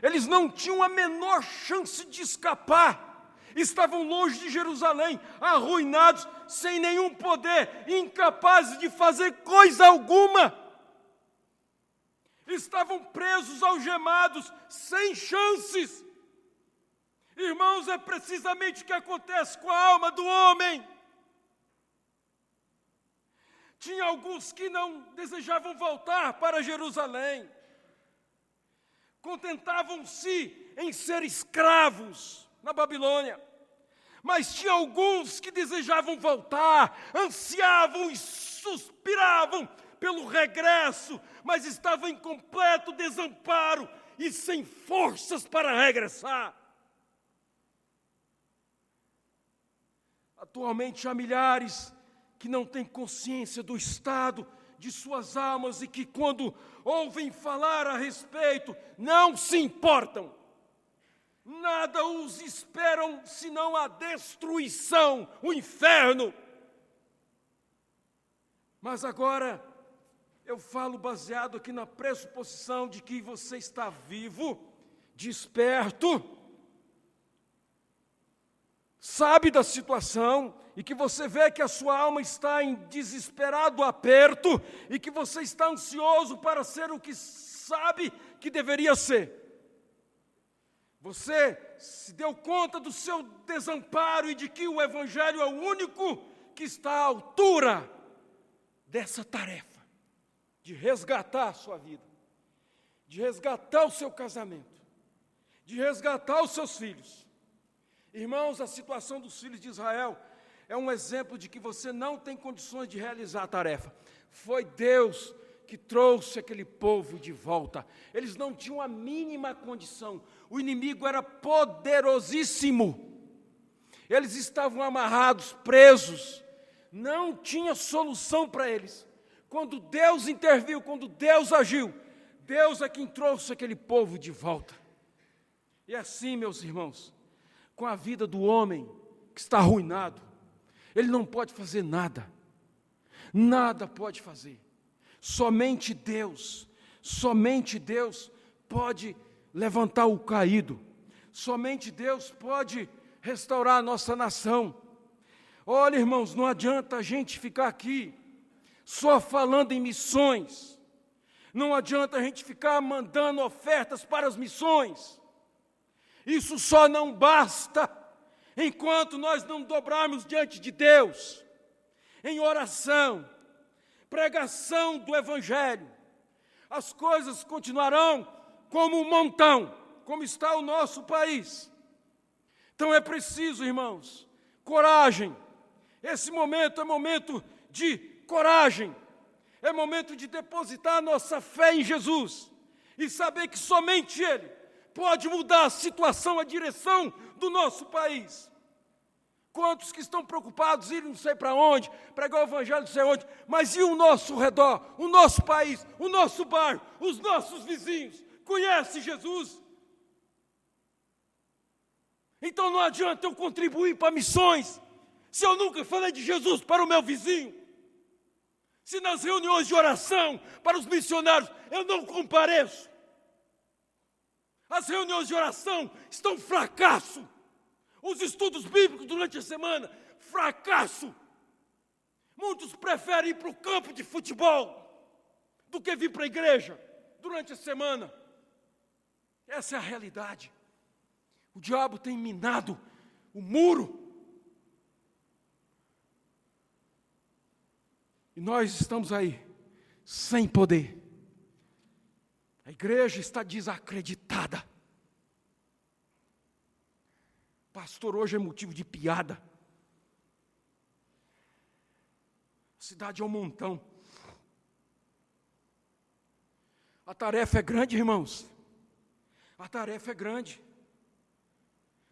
Eles não tinham a menor chance de escapar. Estavam longe de Jerusalém, arruinados, sem nenhum poder, incapazes de fazer coisa alguma. Estavam presos, algemados, sem chances. Irmãos, é precisamente o que acontece com a alma do homem. Tinha alguns que não desejavam voltar para Jerusalém. Contentavam-se em ser escravos na Babilônia. Mas tinha alguns que desejavam voltar, ansiavam e suspiravam pelo regresso, mas estavam em completo desamparo e sem forças para regressar. Atualmente há milhares que não têm consciência do estado de suas almas e que, quando ouvem falar a respeito, não se importam. Nada os esperam senão a destruição, o inferno. Mas agora eu falo baseado aqui na pressuposição de que você está vivo, desperto, sabe da situação e que você vê que a sua alma está em desesperado aperto e que você está ansioso para ser o que sabe que deveria ser. Você se deu conta do seu desamparo e de que o Evangelho é o único que está à altura dessa tarefa de resgatar a sua vida, de resgatar o seu casamento, de resgatar os seus filhos. Irmãos, a situação dos filhos de Israel é um exemplo de que você não tem condições de realizar a tarefa. Foi Deus que trouxe aquele povo de volta. Eles não tinham a mínima condição. O inimigo era poderosíssimo. Eles estavam amarrados, presos. Não tinha solução para eles. Quando Deus interviu, quando Deus agiu, Deus é quem trouxe aquele povo de volta. E assim, meus irmãos, com a vida do homem que está arruinado, ele não pode fazer nada. Nada pode fazer. Somente Deus pode levantar o caído. Somente Deus pode restaurar a nossa nação. Olha, irmãos, não adianta a gente ficar aqui só falando em missões. Não adianta a gente ficar mandando ofertas para as missões. Isso só não basta enquanto nós não dobrarmos diante de Deus, em oração, pregação do Evangelho. As coisas continuarão como um montão, como está o nosso país. Então é preciso, irmãos, coragem. Esse momento é momento de coragem. É momento de depositar nossa fé em Jesus e saber que somente Ele pode mudar a situação, a direção do nosso país. Quando outros que estão preocupados, irem não sei para onde, pregar o evangelho não sei onde, mas e o nosso redor, o nosso país, o nosso bairro, os nossos vizinhos, conhece Jesus? Então não adianta eu contribuir para missões, se eu nunca falei de Jesus para o meu vizinho, se nas reuniões de oração para os missionários eu não compareço. As reuniões de oração estão um fracasso. Os estudos bíblicos durante a semana, fracasso. Muitos preferem ir para o campo de futebol do que vir para a igreja durante a semana. Essa é a realidade. O diabo tem minado o muro. E nós estamos aí, sem poder. A igreja está desacreditada. Pastor, hoje é motivo de piada. A cidade é um montão. A tarefa é grande, irmãos. A tarefa é grande.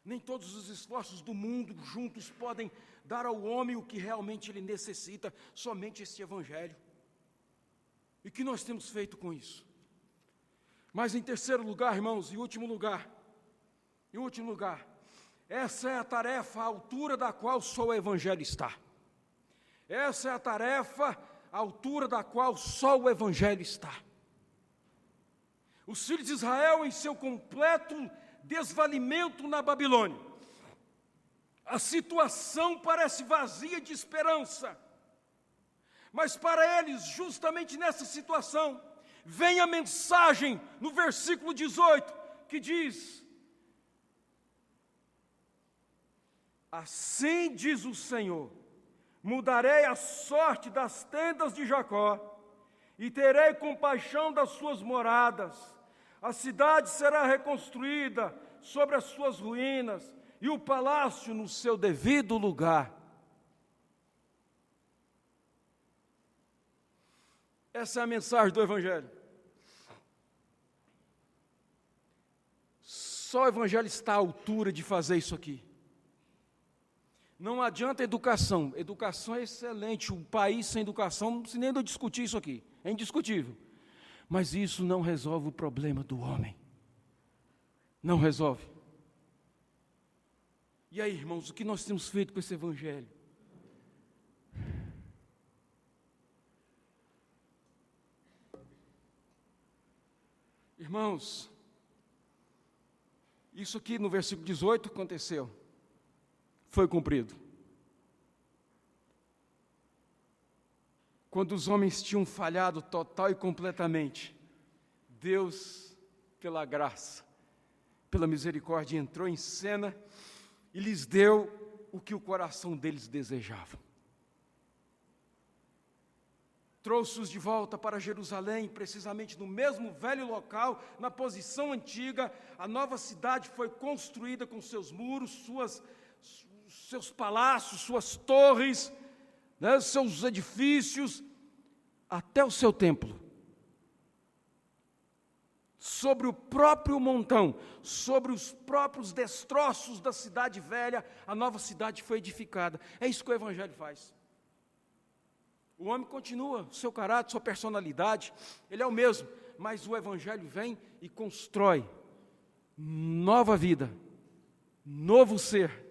Nem todos os esforços do mundo juntos podem dar ao homem o que realmente ele necessita, somente este evangelho. E o que nós temos feito com isso? Mas em terceiro lugar, irmãos, em último lugar, essa é a tarefa à altura da qual só o evangelho está. Essa é a tarefa à altura da qual só o evangelho está. Os filhos de Israel, em seu completo desvalimento na Babilônia, a situação parece vazia de esperança, mas para eles, justamente nessa situação, vem a mensagem no versículo 18, que diz: assim diz o Senhor, mudarei a sorte das tendas de Jacó, e terei compaixão das suas moradas, a cidade será reconstruída sobre as suas ruínas, e o palácio no seu devido lugar. Essa é a mensagem do Evangelho. Só o Evangelho está à altura de fazer isso aqui. Não adianta educação. Educação é excelente. Um país sem educação, não precisa nem discutir isso aqui. É indiscutível. Mas isso não resolve o problema do homem. Não resolve. E aí, irmãos, o que nós temos feito com esse Evangelho? Irmãos, isso aqui no versículo 18 aconteceu, foi cumprido. Quando os homens tinham falhado total e completamente, Deus, pela graça, pela misericórdia, entrou em cena e lhes deu o que o coração deles desejava. Trouxe-os de volta para Jerusalém, precisamente no mesmo velho local, na posição antiga. A nova cidade foi construída com seus muros, seus palácios, suas torres, né, seus edifícios, até o seu templo. Sobre o próprio montão, sobre os próprios destroços da cidade velha, a nova cidade foi edificada. É isso que o Evangelho faz. O homem continua, seu caráter, sua personalidade, ele é o mesmo, mas o Evangelho vem e constrói nova vida, novo ser,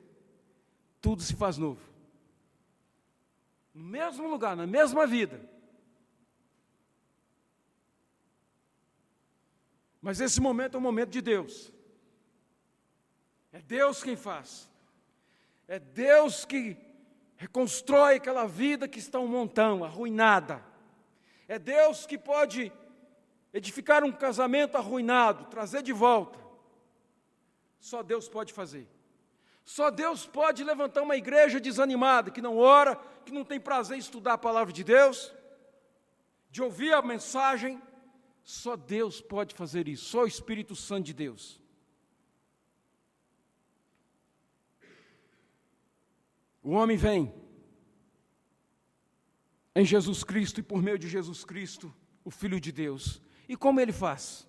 tudo se faz novo. No mesmo lugar, na mesma vida. Mas esse momento é um momento de Deus. É Deus quem faz. É Deus que reconstrói aquela vida que está um montão, arruinada. É Deus que pode edificar um casamento arruinado, trazer de volta. Só Deus pode fazer. Só Deus pode levantar uma igreja desanimada, que não ora, que não tem prazer em estudar a palavra de Deus, de ouvir a mensagem. Só Deus pode fazer isso, só o Espírito Santo de Deus. O homem vem em Jesus Cristo e por meio de Jesus Cristo, o Filho de Deus. E como ele faz?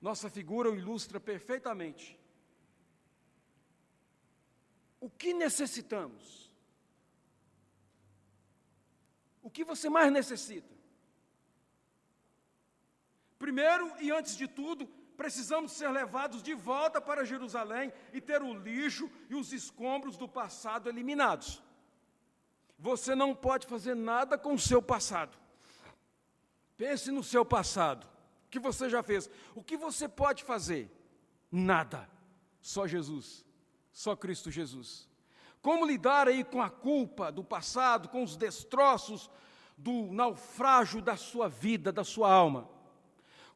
Nossa figura o ilustra perfeitamente. O que necessitamos? O que você mais necessita? Primeiro e antes de tudo, precisamos ser levados de volta para Jerusalém e ter o lixo e os escombros do passado eliminados. Você não pode fazer nada com o seu passado. Pense no seu passado, o que você já fez. O que você pode fazer? Nada. Só Jesus, só Cristo Jesus. Como lidar aí com a culpa do passado, com os destroços do naufrágio da sua vida, da sua alma?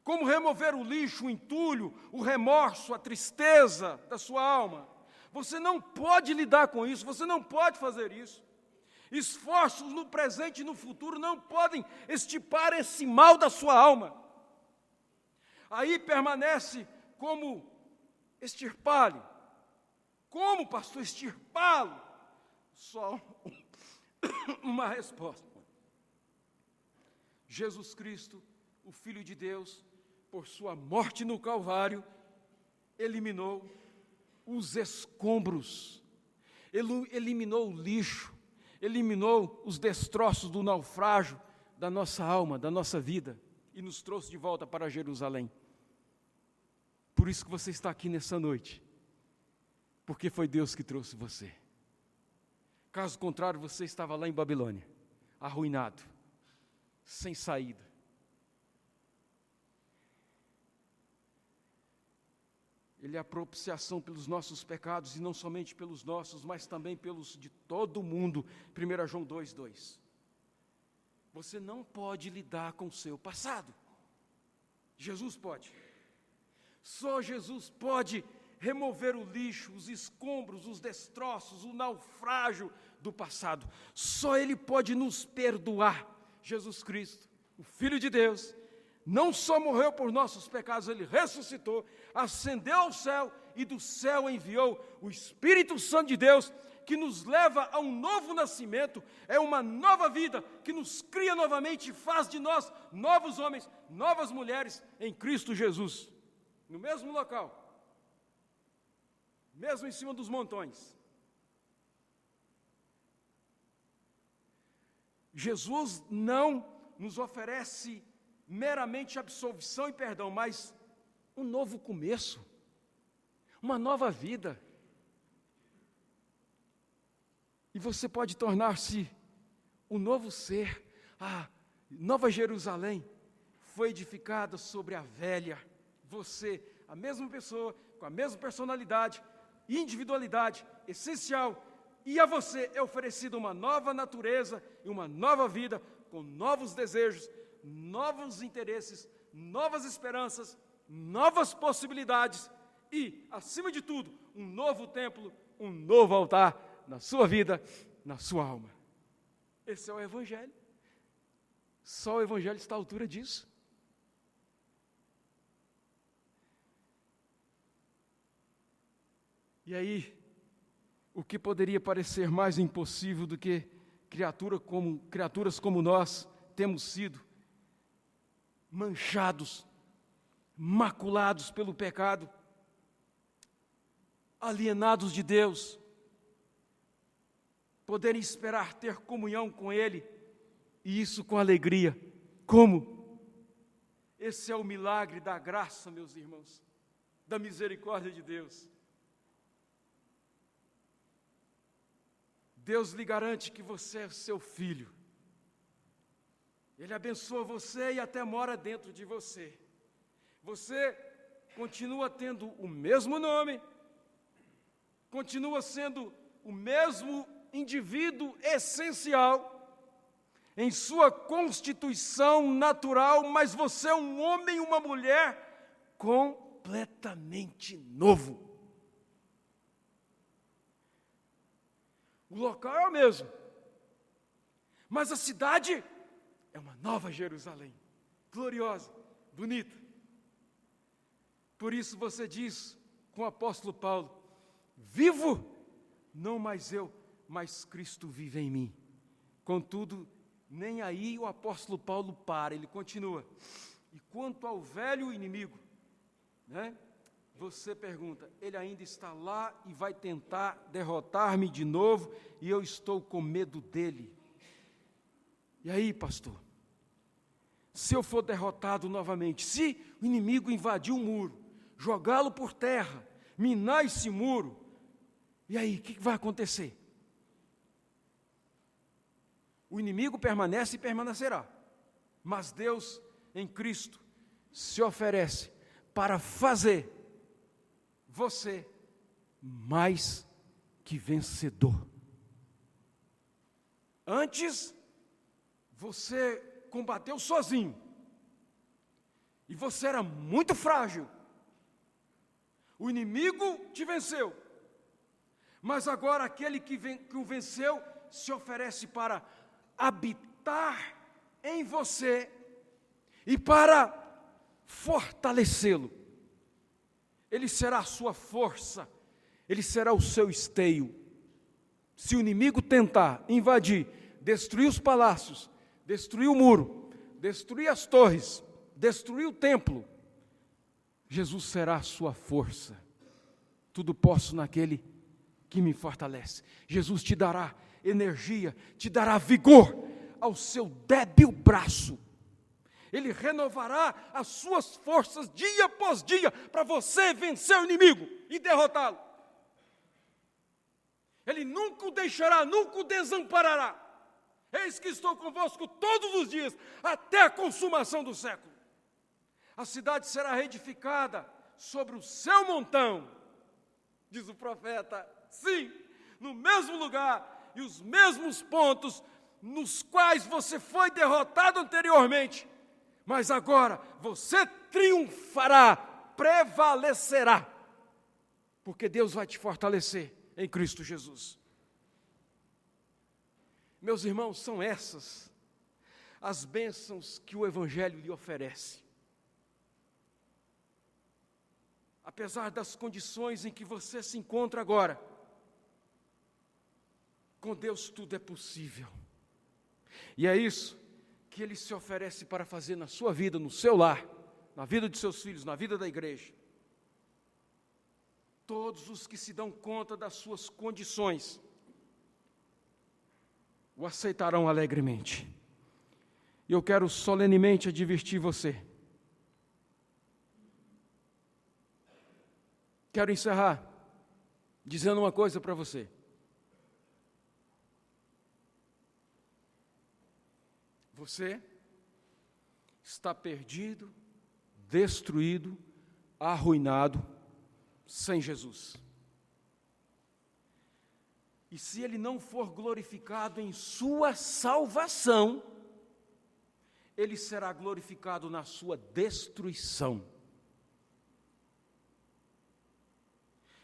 Como remover o lixo, o entulho, o remorso, a tristeza da sua alma? Você não pode lidar com isso, você não pode fazer isso. Esforços no presente e no futuro não podem extirpar esse mal da sua alma. Aí permanece como extirpá-lo. Como, pastor, extirpá-lo? Só uma resposta. Jesus Cristo, o Filho de Deus, por sua morte no Calvário, eliminou os escombros, eliminou o lixo, eliminou os destroços do naufrágio da nossa alma, da nossa vida, e nos trouxe de volta para Jerusalém. Por isso que você está aqui nessa noite, porque foi Deus que trouxe você. Caso contrário, você estava lá em Babilônia, arruinado, sem saída. Ele é a propiciação pelos nossos pecados, e não somente pelos nossos, mas também pelos de todo o mundo. 1 João 2:2. Você não pode lidar com o seu passado. Jesus pode. Só Jesus pode remover o lixo, os escombros, os destroços, o naufrágio do passado. Só Ele pode nos perdoar. Jesus Cristo, o Filho de Deus, não só morreu por nossos pecados, Ele ressuscitou, ascendeu ao céu e do céu enviou o Espírito Santo de Deus, que nos leva a um novo nascimento, é uma nova vida, que nos cria novamente e faz de nós novos homens, novas mulheres em Cristo Jesus. No mesmo local, mesmo em cima dos montões. Jesus não nos oferece meramente absolvição e perdão, mas um novo começo, uma nova vida. E você pode tornar-se um novo ser. A Nova Jerusalém foi edificada sobre a velha. Você, a mesma pessoa, com a mesma personalidade, individualidade essencial, e a você é oferecida uma nova natureza e uma nova vida, com novos desejos, novos interesses, novas esperanças, novas possibilidades e, acima de tudo, um novo templo, um novo altar na sua vida, na sua alma. Esse é o Evangelho. Só o Evangelho está à altura disso. E aí, o que poderia parecer mais impossível do que criaturas como nós temos sido, manchados, maculados pelo pecado, alienados de Deus, poderem esperar ter comunhão com Ele, e isso com alegria. Como? Esse é o milagre da graça, meus irmãos, da misericórdia de Deus. Deus lhe garante que você é seu filho. Ele abençoa você e até mora dentro de você. Você continua tendo o mesmo nome, continua sendo o mesmo indivíduo essencial em sua constituição natural, mas você é um homem e uma mulher completamente novo. O local é o mesmo, mas a cidade é uma nova Jerusalém, gloriosa, bonita. Por isso você diz com o apóstolo Paulo: vivo, não mais eu, mas Cristo vive em mim. Contudo, nem aí o apóstolo Paulo para, ele continua. E quanto ao velho inimigo, você pergunta, ele ainda está lá e vai tentar derrotar-me de novo, e eu estou com medo dele. E aí, pastor? Se eu for derrotado novamente, se o inimigo invadir o muro, jogá-lo por terra, minar esse muro, e aí, o que vai acontecer? O inimigo permanece e permanecerá, mas Deus, em Cristo, se oferece para fazer você mais que vencedor. Antes, você combateu sozinho, e você era muito frágil, o inimigo te venceu, mas agora aquele que o venceu se oferece para habitar em você e para fortalecê-lo. Ele será a sua força, ele será o seu esteio. Se o inimigo tentar invadir, destruir os palácios, destruir o muro, destruir as torres, destruir o templo, Jesus será a sua força. Tudo posso naquele que me fortalece. Jesus te dará energia, te dará vigor ao seu débil braço. Ele renovará as suas forças dia após dia para você vencer o inimigo e derrotá-lo. Ele nunca o deixará, nunca o desamparará. Eis que estou convosco todos os dias, até a consumação do século. A cidade será reedificada sobre o seu montão, diz o profeta. Sim, no mesmo lugar e os mesmos pontos nos quais você foi derrotado anteriormente. Mas agora você triunfará, prevalecerá, porque Deus vai te fortalecer em Cristo Jesus. Meus irmãos, são essas as bênçãos que o Evangelho lhe oferece. Apesar das condições em que você se encontra agora, com Deus tudo é possível. E é isso que Ele se oferece para fazer na sua vida, no seu lar, na vida de seus filhos, na vida da igreja. Todos os que se dão conta das suas condições o aceitarão alegremente. E eu quero solenemente advertir você. Quero encerrar dizendo uma coisa para você. Você está perdido, destruído, arruinado, sem Jesus. E se Ele não for glorificado em sua salvação, Ele será glorificado na sua destruição.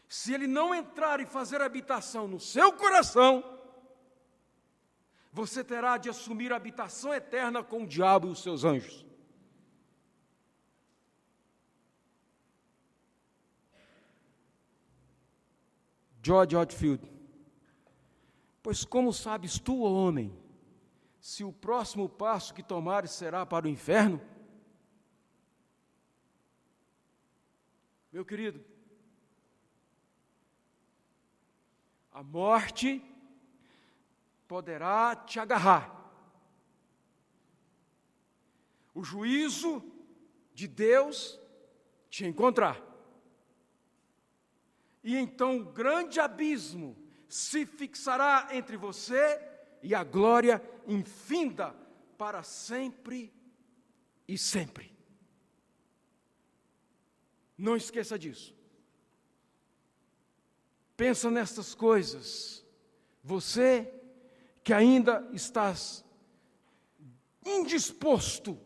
Se Ele não entrar e fazer habitação no seu coração, você terá de assumir a habitação eterna com o diabo e os seus anjos. George Whitefield. Pois como sabes tu, ó homem, se o próximo passo que tomares será para o inferno? Meu querido, a morte poderá te agarrar. O juízo de Deus te encontrar. E então um grande abismo se fixará entre você e a glória infinda para sempre e sempre. Não esqueça disso. Pensa nessas coisas. Você que ainda estás indisposto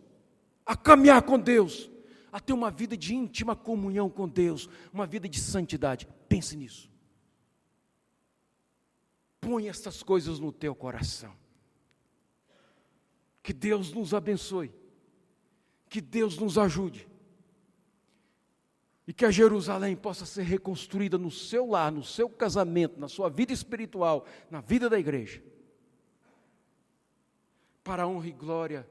a caminhar com Deus, a ter uma vida de íntima comunhão com Deus, uma vida de santidade. Pense nisso. Põe estas coisas no teu coração. Que Deus nos abençoe. Que Deus nos ajude. E que a Jerusalém possa ser reconstruída no seu lar, no seu casamento, na sua vida espiritual, na vida da igreja. Para a honra e glória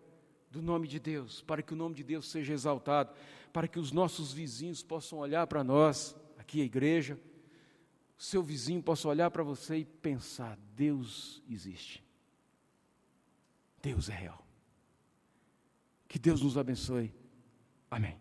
do nome de Deus, para que o nome de Deus seja exaltado, para que os nossos vizinhos possam olhar para nós, aqui a igreja, o seu vizinho possa olhar para você e pensar: Deus existe, Deus é real. Que Deus nos abençoe. Amém.